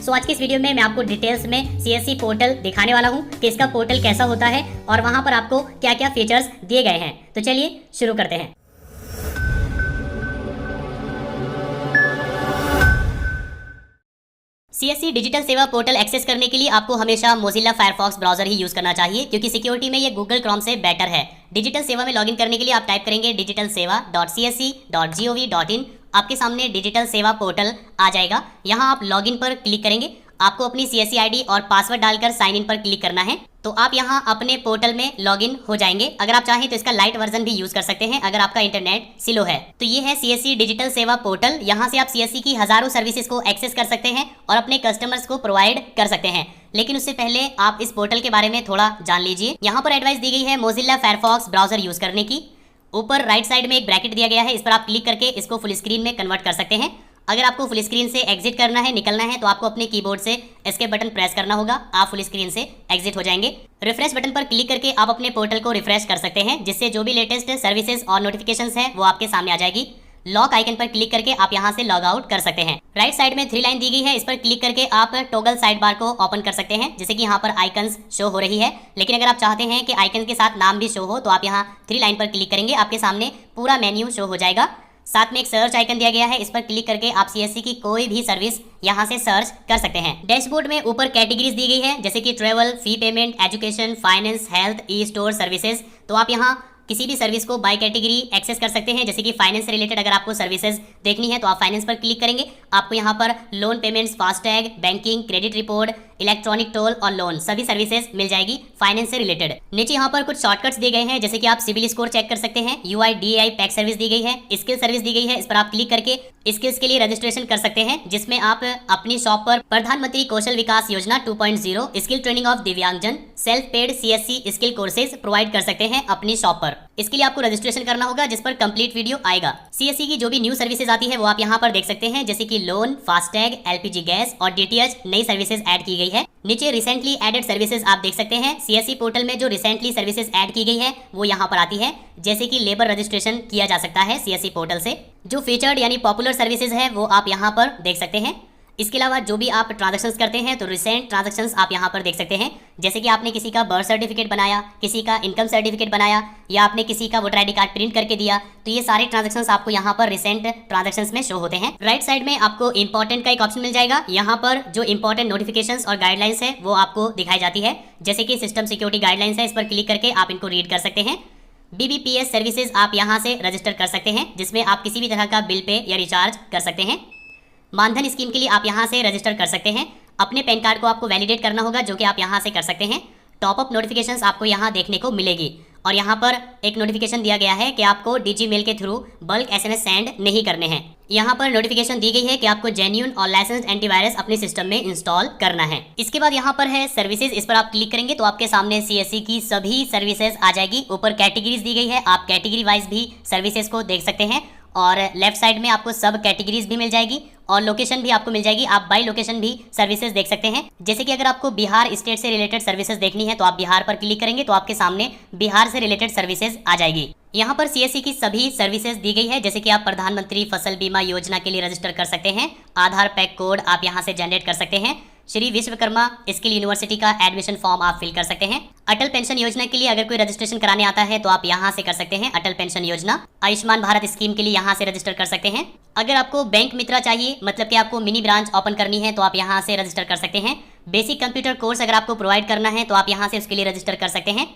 सो आज की इस वीडियो में मैं आपको डिटेल्स में सीएससी पोर्टल दिखाने वाला हूं कि इसका पोर्टल कैसा होता है और वहां पर आपको क्या क्या फीचर्स दिए गए हैं। तो चलिए शुरू करते हैं। सीएससी डिजिटल सेवा पोर्टल एक्सेस करने के लिए आपको हमेशा मोजिल्ला फायरफॉक्स ब्राउजर ही यूज करना चाहिए, क्योंकि सिक्योरिटी में ये गूगल क्रोम से बेटर है। डिजिटल सेवा में लॉगिन करने के लिए आप टाइप करेंगे digitalseva.csc.gov.in। आपके सामने डिजिटल सेवा पोर्टल आ जाएगा। यहाँ आप लॉगिन पर क्लिक करेंगे। आपको अपनी सीएससी आईडी और पासवर्ड डालकर साइन इन पर क्लिक करना है, तो आप यहाँ अपने पोर्टल में लॉगिन हो जाएंगे। अगर आप चाहें तो इसका लाइट वर्जन भी यूज कर सकते हैं अगर आपका इंटरनेट स्लो है। तो ये है सीएससी डिजिटल सेवा पोर्टल। यहाँ से आप सीएससी की हजारों सर्विसेज को एक्सेस कर सकते हैं और अपने कस्टमर्स को प्रोवाइड कर सकते हैं। लेकिन उससे पहले आप इस पोर्टल के बारे में थोड़ा जान लीजिए। यहाँ पर एडवाइस दी गई है मोजिल्ला फायरफॉक्स ब्राउजर यूज करने की। ऊपर राइट साइड में एक ब्रैकेट दिया गया है, इस पर आप क्लिक करके इसको फुल स्क्रीन में कन्वर्ट कर सकते हैं। अगर आपको फुल स्क्रीन से एग्जिट करना है, निकलना है, तो आपको अपने कीबोर्ड से एस्केप बटन प्रेस करना होगा। आप फुल स्क्रीन से एग्जिट हो जाएंगे। रिफ्रेश बटन पर क्लिक करके आप अपने पोर्टल को रिफ्रेश कर सकते हैं, जिससे जो भी लेटेस्ट सर्विसेज और नोटिफिकेशंस है वो आपके सामने आ जाएगी। लॉक आइकन पर क्लिक करके आप यहां से लॉग आउट कर सकते हैं। राइट साइड में 3 लाइन दी गई है, इस पर क्लिक करके आप टॉगल साइड बार को ओपन कर सकते हैं, जैसे कि यहाँ पर आइकन्स शो हो रही है। लेकिन अगर आप चाहते हैं कि आइकन के साथ नाम भी शो हो, तो आप यहाँ 3 लाइन पर क्लिक करेंगे, आपके सामने पूरा मेन्यू शो हो जाएगा। साथ में एक सर्च आइकन दिया गया है, इस पर क्लिक करके आप सीएससी की कोई भी सर्विस यहां से सर्च कर सकते हैं। डैशबोर्ड में ऊपर कैटेगरीज दी गई है, जैसे कि travel, fee payment, education, finance, health, e store services. तो आप यहां किसी भी सर्विस को बाय कैटेगरी एक्सेस कर सकते हैं। जैसे कि फाइनेंस से रिलेटेड अगर आपको सर्विसेज देखनी है तो आप फाइनेंस पर क्लिक करेंगे। आपको यहाँ पर loan payments, FASTag, banking, credit report, electronic toll और लोन सभी सर्विसेज मिल जाएगी फाइनेंस से रिलेटेड। नीचे यहाँ पर कुछ शॉर्टकट्स दिए गए हैं, जैसे कि आप सिविल स्कोर चेक कर सकते हैं। UIDAI पैक सर्विस दी गई है, स्किल सर्विस दी गई है, इस पर आप क्लिक करके स्किल्स के लिए रजिस्ट्रेशन कर सकते हैं, जिसमें आप अपनी शॉप पर प्रधानमंत्री कौशल विकास योजना 2.0 स्किल ट्रेनिंग ऑफ दिव्यांगजन self paid CSC skill courses provide कर सकते हैं अपनी शॉप पर। इसके लिए आपको रजिस्ट्रेशन करना होगा, जिस पर कंप्लीट वीडियो आएगा। सीएससी की जो भी न्यू सर्विसेज आती है वो आप यहाँ पर देख सकते हैं, जैसे कि लोन, फास्टैग, LPG गैस और DTH नई सर्विसेज ऐड की गई है। नीचे रिसेंटली एडेड सर्विसेज आप देख सकते हैं। सीएससी पोर्टल में जो रिसेंटली सर्विसेज ऐड की गई है वो यहाँ पर आती है, जैसे कि लेबर रजिस्ट्रेशन किया जा सकता है सीएससी पोर्टल से। जो फीचर्ड यानी पॉपुलर सर्विसेज है वो आप यहाँ पर देख सकते हैं। इसके अलावा जो भी आप ट्रांजैक्शंस करते हैं तो रिसेंट ट्रांजैक्शंस आप यहाँ पर देख सकते हैं, जैसे कि आपने किसी का बर्थ सर्टिफिकेट बनाया, किसी का इनकम सर्टिफिकेट बनाया, या आपने किसी का वोटर आईडी कार्ड प्रिंट करके दिया, तो ये सारे ट्रांजैक्शंस आपको यहाँ पर रिसेंट ट्रांजैक्शंस में शो होते हैं। राइट साइड में आपको इंपॉर्टेंट का एक ऑप्शन मिल जाएगा। यहाँ पर जो इंपॉर्टेंट नोटिफिकेशंस और गाइडलाइंस है वो आपको दिखाई जाती है, जैसे कि सिस्टम सिक्योरिटी गाइडलाइंस है, इस पर क्लिक करके आप इनको रीड कर सकते हैं। BBPS सर्विसेज आप यहाँ से रजिस्टर कर सकते हैं, जिसमें आप किसी भी तरह का बिल पे या रिचार्ज कर सकते हैं। मानधन स्कीम के लिए आप यहाँ से रजिस्टर कर सकते हैं। अपने पैन कार्ड को आपको वैलिडेट करना होगा, जो कि आप यहाँ से कर सकते हैं। टॉपअप नोटिफिकेशंस आपको यहाँ देखने को मिलेगी, और यहाँ पर एक नोटिफिकेशन दिया गया है कि आपको DG मेल के थ्रू बल्क SMS सेंड नहीं करने हैं। यहाँ पर नोटिफिकेशन दी गई है कि आपको जेन्युइन और लाइसेंस्ड एंटीवायरस अपने सिस्टम में इंस्टॉल करना है। इसके बाद यहाँ पर है सर्विसेज, इस पर आप क्लिक करेंगे तो आपके सामने सीएससी की सभी सर्विसेज आ जाएगी। ऊपर कैटेगरीज दी गई है, आप कैटेगरी वाइज भी सर्विसेज को देख सकते हैं, और लेफ्ट साइड में आपको सब कैटेगरीज भी मिल जाएगी और लोकेशन भी आपको मिल जाएगी। आप बाय लोकेशन भी सर्विसेज देख सकते हैं। जैसे कि अगर आपको बिहार स्टेट से रिलेटेड सर्विसेज देखनी है तो आप बिहार पर क्लिक करेंगे तो आपके सामने बिहार से रिलेटेड सर्विसेज आ जाएगी। यहाँ पर सीएससी की सभी सर्विसेज दी गई है, जैसे कि आप प्रधानमंत्री फसल बीमा योजना के लिए रजिस्टर कर सकते हैं। आधार पैक कोड आप यहाँ से जनरेट कर सकते हैं। श्री विश्वकर्मा स्किल यूनिवर्सिटी का एडमिशन फॉर्म आप फिल कर सकते हैं। अटल पेंशन योजना के लिए अगर कोई रजिस्ट्रेशन कराने आता है तो आप यहाँ से कर सकते हैं, अटल पेंशन योजना। आयुष्मान भारत स्कीम के लिए यहाँ से रजिस्टर कर सकते हैं। अगर आपको बैंक मित्रा चाहिए, मतलब कि आपको मिनी ब्रांच ओपन करनी है, तो आप यहाँ से रजिस्टर कर सकते हैं। बेसिक कंप्यूटर कोर्स अगर आपको प्रोवाइड करना है तो आप यहाँ से उसके लिए रजिस्टर कर सकते हैं।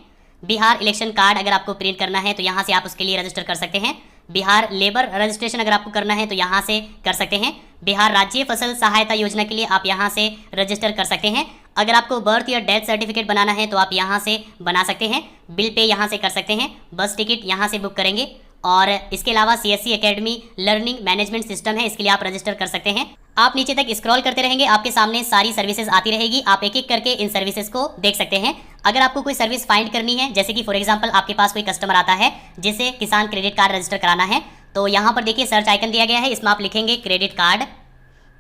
बिहार इलेक्शन कार्ड अगर आपको प्रिंट करना है तो यहाँ से आप उसके लिए रजिस्टर कर सकते हैं। बिहार लेबर रजिस्ट्रेशन अगर आपको करना है तो यहाँ से कर सकते हैं। बिहार राज्य फसल सहायता योजना के लिए आप यहाँ से रजिस्टर कर सकते हैं। अगर आपको बर्थ या डेथ सर्टिफिकेट बनाना है तो आप यहाँ से बना सकते हैं। बिल पे यहाँ से कर सकते हैं। बस टिकट यहाँ से बुक करेंगे। और इसके अलावा CSC academy learning management system है, इसके लिए आप रजिस्टर कर सकते हैं। आप नीचे तक स्क्रॉल करते रहेंगे, आपके सामने सारी सर्विसेज आती रहेगी। आप एक एक करके इन सर्विसेज को देख सकते हैं। अगर आपको कोई सर्विस फाइंड करनी है, जैसे कि फॉर एग्जांपल आपके पास कोई कस्टमर आता है जिसे किसान क्रेडिट कार्ड रजिस्टर कराना है, तो यहाँ पर देखिए सर्च आइकन दिया गया है, इसमें आप लिखेंगे क्रेडिट कार्ड,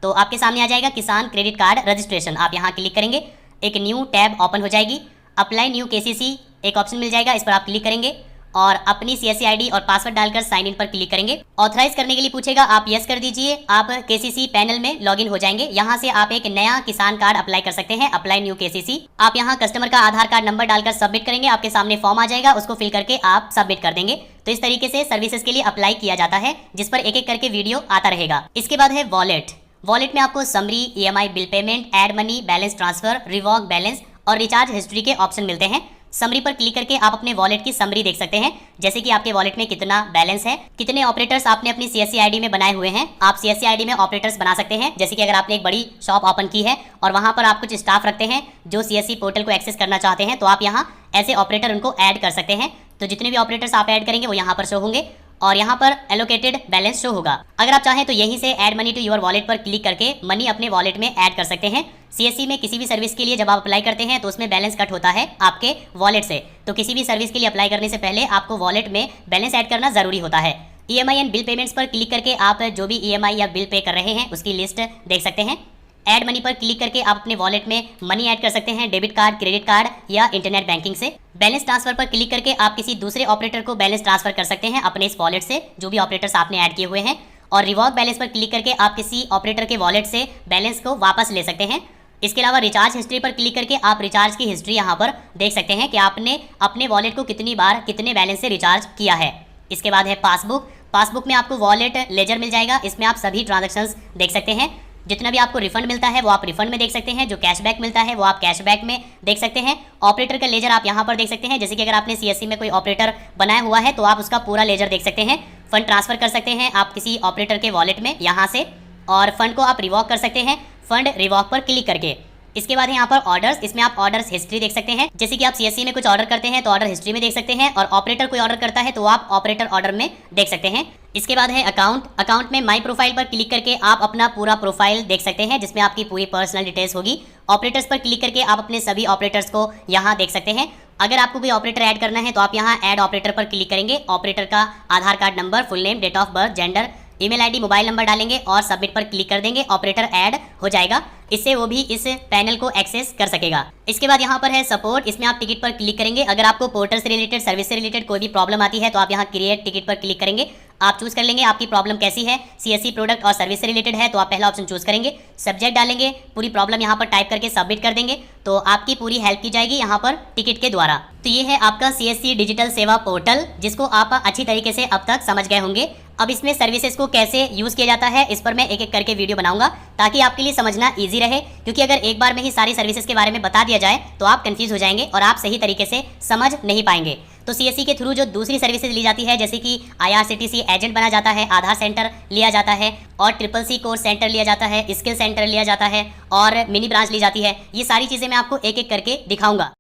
तो आपके सामने आ जाएगा किसान क्रेडिट कार्ड रजिस्ट्रेशन। आप यहाँ क्लिक करेंगे, एक न्यू टैब ओपन हो जाएगी। अप्लाई न्यू KCC एक ऑप्शन मिल जाएगा, इस पर आप क्लिक करेंगे और अपनी CSC आईडी और पासवर्ड डालकर साइन इन पर क्लिक करेंगे। ऑथराइज करने के लिए पूछेगा, आप यस कर दीजिए। आप KCC पैनल में लॉगिन हो जाएंगे। यहाँ से आप एक नया किसान कार्ड अप्लाई कर सकते हैं, अप्लाई न्यू KCC। आप यहाँ कस्टमर का आधार कार्ड नंबर डालकर सबमिट करेंगे, आपके सामने फॉर्म आ जाएगा, उसको फिल करके आप सबमिट कर देंगे। तो इस तरीके से सर्विसेज के लिए अप्लाई किया जाता है, जिस पर एक एक करके वीडियो आता रहेगा। इसके बाद है वॉलेट। वॉलेट में आपको summary, EMI bill payment, add money, balance transfer, revoke balance और रिचार्ज हिस्ट्री के ऑप्शन मिलते हैं। समरी पर क्लिक करके आप अपने वॉलेट की समरी देख सकते हैं, जैसे कि आपके वॉलेट में कितना बैलेंस है, कितने ऑपरेटर्स आपने अपनी CSC आईडी में बनाए हुए हैं। आप CSC आईडी में ऑपरेटर्स बना सकते हैं, जैसे कि अगर आपने एक बड़ी शॉप ओपन की है और वहां पर आप कुछ स्टाफ रखते हैं जो CSC पोर्टल को एक्सेस करना चाहते हैं, तो आप यहाँ ऐसे ऑपरेटर उनको ऐड कर सकते हैं। तो जितने भी ऑपरेटर्स आप ऐड करेंगे वो यहाँ पर शो होंगे और यहाँ पर एलोकेटेड बैलेंस शो होगा। अगर आप चाहें तो यहीं से add money to your wallet पर क्लिक करके मनी अपने वॉलेट में ऐड कर सकते हैं। CSC में किसी भी सर्विस के लिए जब आप अप्लाई करते हैं तो उसमें बैलेंस कट होता है आपके वॉलेट से। तो किसी भी सर्विस के लिए अप्लाई करने से पहले आपको वॉलेट में बैलेंस ऐड करना जरूरी होता है। EMI एंड बिल पेमेंट्स पर क्लिक करके आप जो भी EMI या बिल पे कर रहे हैं उसकी लिस्ट देख सकते हैं। ऐड मनी पर क्लिक करके आप अपने वॉलेट में मनी ऐड कर सकते हैं, डेबिट कार्ड, क्रेडिट कार्ड या इंटरनेट बैंकिंग से। बैलेंस ट्रांसफर पर क्लिक करके आप किसी दूसरे ऑपरेटर को बैलेंस ट्रांसफर कर सकते हैं अपने इस वॉलेट से, जो भी ऑपरेटर्स आपने ऐड किए हुए हैं। और रिवॉक बैलेंस पर क्लिक करके आप किसी ऑपरेटर के वॉलेट से बैलेंस को वापस ले सकते हैं। इसके अलावा रिचार्ज हिस्ट्री पर क्लिक करके आप रिचार्ज की हिस्ट्री यहाँ पर देख सकते हैं कि आपने अपने वॉलेट को कितनी बार कितने बैलेंस से रिचार्ज किया है। इसके बाद है पासबुक। पासबुक में आपको वॉलेट लेजर मिल जाएगा, इसमें आप सभी ट्रांजैक्शंस देख सकते हैं। जितना भी आपको रिफंड मिलता है वो आप रिफंड में देख सकते हैं, जो कैशबैक मिलता है वो आप कैशबैक में देख सकते हैं। ऑपरेटर का लेजर आप यहाँ पर देख सकते हैं, जैसे कि अगर आपने CSC में कोई ऑपरेटर बनाया हुआ है तो आप उसका पूरा लेजर देख सकते हैं। फंड ट्रांसफर कर सकते हैं आप किसी ऑपरेटर के वॉलेट में यहाँ से, और फंड को आप रिवॉक कर सकते हैं फंड रिवॉक पर क्लिक करके। इसके बाद है यहाँ पर ऑर्डर्स। इसमें आप ऑर्डर्स हिस्ट्री देख सकते हैं, जैसे कि आप CSC में कुछ ऑर्डर करते हैं तो ऑर्डर हिस्ट्री में देख सकते हैं, और ऑपरेटर कोई ऑर्डर करता है तो आप ऑपरेटर ऑर्डर में देख सकते हैं। इसके बाद है अकाउंट। अकाउंट में माई प्रोफाइल पर क्लिक करके आप अपना पूरा प्रोफाइल देख सकते हैं, जिसमें आपकी पूरी पर्सनल डिटेल्स होगी। ऑपरेटर्स पर क्लिक करके आप अपने सभी ऑपरेटर्स को यहाँ देख सकते हैं। अगर आपको कोई ऑपरेटर ऐड करना है तो आप यहाँ ऐड ऑपरेटर पर क्लिक करेंगे। ऑपरेटर का Aadhaar card number, full name, date of birth, gender, email ID, mobile number डालेंगे और सबमिट पर क्लिक कर देंगे। ऑपरेटर ऐड हो जाएगा, इससे वो भी इस पैनल को एक्सेस कर सकेगा। इसके बाद यहाँ पर है सपोर्ट। इसमें आप टिकट पर क्लिक करेंगे। अगर आपको पोर्टल से रिलेटेड, सर्विस से रिलेटेड कोई भी प्रॉब्लम आती है तो आप यहाँ क्रिएट टिकट पर क्लिक करेंगे। आप चूज कर लेंगे आपकी प्रॉब्लम कैसी है। CSC प्रोडक्ट और सर्विस से रिलेटेड है तो आप पहला ऑप्शन चूज करेंगे, सब्जेक्ट डालेंगे, पूरी प्रॉब्लम यहाँ पर टाइप करके सबमिट कर देंगे तो आपकी पूरी हेल्प की जाएगी यहाँ पर टिकट के द्वारा। तो ये है आपका CSC डिजिटल सेवा पोर्टल, जिसको आप अच्छी तरीके से अब तक समझ गए होंगे। अब इसमें सर्विसेज को कैसे यूज किया जाता है इस पर मैं एक एक करके वीडियो बनाऊंगा, ताकि आपके लिए समझना इजी रहे। क्योंकि अगर एक बार में ही सारी सर्विसेज के बारे में बता दिया जाए तो आप कंफ्यूज हो जाएंगे और आप सही तरीके से समझ नहीं पाएंगे। तो CSC के थ्रू जो दूसरी सर्विसेज ली जाती है, जैसे कि IRCTC एजेंट बना जाता है, आधार सेंटर लिया जाता है, और CCC कोर्स सेंटर लिया जाता है, स्किल सेंटर लिया जाता है और मिनी ब्रांच ली जाती है, ये सारी चीज़ें मैं आपको एक एक करके दिखाऊंगा।